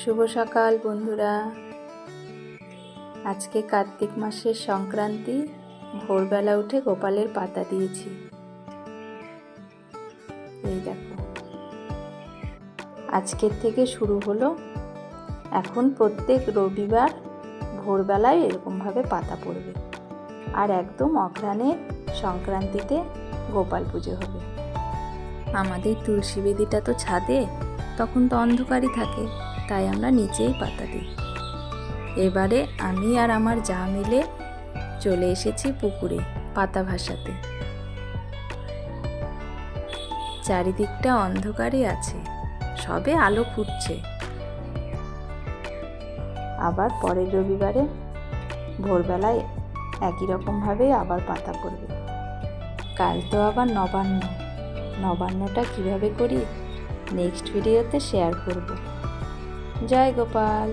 শুভ সকাল বন্ধুরা। আজকে কার্তিক মাসের সংক্রান্তি। ভোরবেলা উঠে গোপালের পাতা দিয়েছি। এই দেখো, আজকের থেকে শুরু হলো। এখন প্রত্যেক রবিবার ভোরবেলায় এরকমভাবে পাতা পড়বে, আর একদম অঘ্রাণের সংক্রান্তিতে গোপাল পুজো হবে। আমাদের তুলসী বেদিটা তো ছাদে, তখন তো অন্ধকারই থাকে, তাই আমরা নিচেই পাতা দিই। এবারে আমি আর আমার যা মিলে চলে এসেছি পুকুরে পাতা ভাসাতে। চারিদিকটা অন্ধকারই আছে, সবে আলো ফুটছে। আবার পরের রবিবারে ভোরবেলায় একই রকমভাবেই আবার পাতা পড়বে। কাল তো আবার নবান্ন। নবান্নটা কিভাবে করি নেক্সট ভিডিওতে শেয়ার করব। জয় গোপাল।